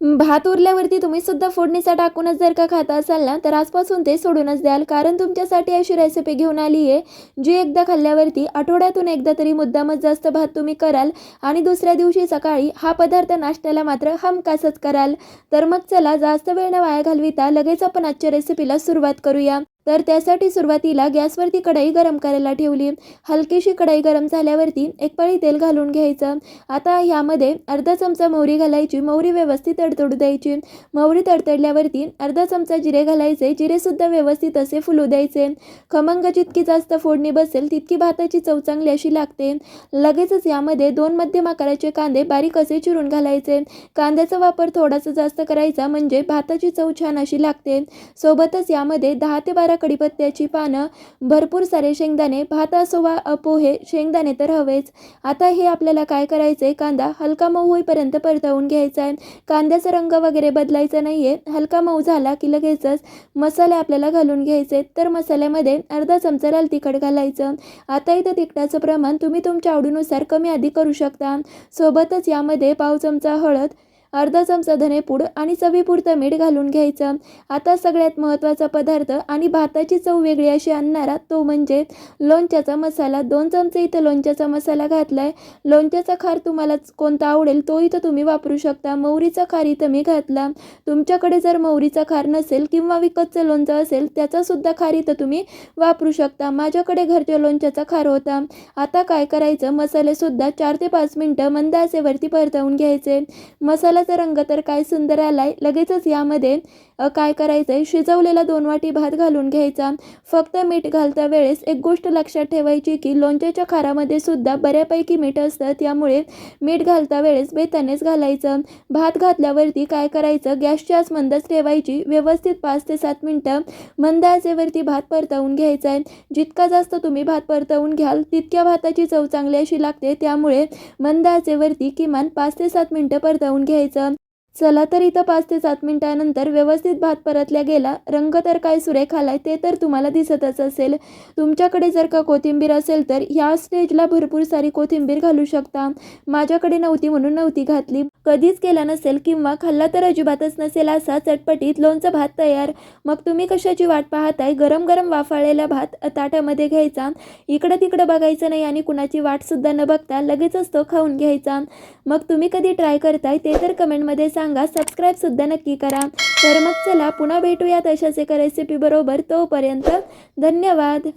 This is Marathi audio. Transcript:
भात उरल्यावरती तुम्ही सुद्धा फोडणीचा टाकूनच जर का खाता असाल ना, तर आजपासून ते सोडूनच द्याल. कारण तुमच्यासाठी अशी रेसिपी घेऊन आली आहे, जी एकदा खाल्ल्यावरती आठवड्यातून एकदा तरी मुद्दामच जास्त भात तुम्ही कराल आणि दुसऱ्या दिवशी सकाळी हा पदार्थ नाश्त्याला मात्र हमखासच कराल. तर मग चला जास्त वेळ न वाया घालविता लगेच आपण आजच्या रेसिपीला सुरुवात करूया. तर त्यासाठी सुरुवातीला गॅसवरती कढई गरम करायला ठेवली. हलकीशी कढई गरम झाल्यावरती एक पळी तेल घालून घ्यायचं. आता ह्यामध्ये अर्धा चमचा मोहरी घालायची. मोहरी व्यवस्थित तडतडू द्यायची. मोहरी तडतडल्यावरती अर्धा चमचा जिरे घालायचे. जिरेसुद्धा व्यवस्थित असे फुलू द्यायचे. खमंग जितकी जास्त फोडणी बसेल तितकी भाताची चव चांगली अशी लागते. लगेचच यामध्ये 2 मध्यम आकाराचे कांदे बारीक असे चिरून घालायचे. कांद्याचा वापर थोडासा जास्त करायचा म्हणजे भाताची चव छान अशी लागते. सोबतच यामध्ये 10 ते 12 कढीपत्त्याची पानं, भरपूर सारे शेंगदाणे, भात असो वा पोहे, शेंगदाणे तर हवेच. आता हे आपल्याला काय करायचंय, कांदा हलका मऊ होईपर्यंत परतवून घ्यायचा आहे. कांद्याचा रंग वगैरे बदलायचा नाहीये. हलका मऊ झाला की लगेचच मसाले आपल्याला घालून घ्यायचे. तर मसाल्यामध्ये अर्धा चमचा लाल तिखट घालायचं. आता इथं तिखटाचं प्रमाण तुम्ही तुमच्या आवडीनुसार कमी अधिक करू शकता. सोबतच यामध्ये पाव चमचा हळद, अर्धा चमचा धनेपूड आणि चवीपुरतं मीठ घालून घ्यायचं. आता सगळ्यात महत्त्वाचा पदार्थ आणि भाताची चव वेगळी अशी आणणारा तो म्हणजे लोणच्याचा मसाला. 2 चमचे इथं लोणच्याचा मसाला घातलाय. लोणच्याचा खार तुम्हाला कोणता आवडेल तो इथं तुम्ही वापरू शकता. मोहरीचा खार इथं मी घातला. तुमच्याकडे जर मोहरीचा खार नसेल किंवा विकतचं लोणचं असेल त्याचा सुद्धा खार इथं तुम्ही वापरू शकता. माझ्याकडे घरच्या लोणच्याचा खार होता. आता काय करायचं, मसाले सुद्धा 4 ते 5 मिनिटं मंद आचेवरती परतवून घ्यायचे. मसाल्याचा रंग तर काय सुंदर आलाय. लगेचच यामध्ये काय करायचंय, शिजवलेला 2 वाटी भात घालून घ्यायचा. फक्त मीठ घालता वेळेस एक गोष्ट लक्षात ठेवायची की लोणच्याच्या खारामध्ये सुद्धा बऱ्यापैकी मीठ असतं, त्यामुळे मीठ घालता वेळेस बेतानेच घालायचं. भात घातल्यावरती काय करायचं, गॅसची आच मंदच ठेवायची. व्यवस्थित 5 ते 7 मिनिटं मंद आचेवरती भात परतवून घ्यायचा आहे. जितका जास्त तुम्ही भात परतवून घ्याल तितक्या भाताची चव चांगली अशी लागते. त्यामुळे मंद आचेवरती किमान 5 ते 7 मिनिटं परतवून घ्यायचं. चला तर इथं 5 ते 7 मिनिटानंतर व्यवस्थित भात परतल्या गेला. रंग तर काय सुरेख आलाय ते तर तुम्हाला दिसतच असेल. तुमच्याकडे जर का कोथिंबीर असेल तर ह्या स्टेजला भरपूर सारी कोथिंबीर घालू शकता. माझ्याकडे नव्हती म्हणून नव्हती घातली. कधीच केला नसेल किंवा खाल्ला तर अजिबातच नसेल असा चटपटीत लोणचं भात तयार. मग तुम्ही कशाची वाट पाहताय, गरम गरम वाफाळलेला भात ताटामध्ये घ्यायचा. इकडं तिकडं बघायचं नाही आणि कुणाची वाट सुद्धा न बघता लगेचच तो खाऊन घ्यायचा. मग तुम्ही कधी ट्राय करताय ते तर कमेंटमध्ये सांगा. सबस्क्राईब सुद्धा नक्की करा. तर मग चला पुन्हा भेटूयात अशाच एका रेसिपी बरोबर. तोपर्यंत धन्यवाद.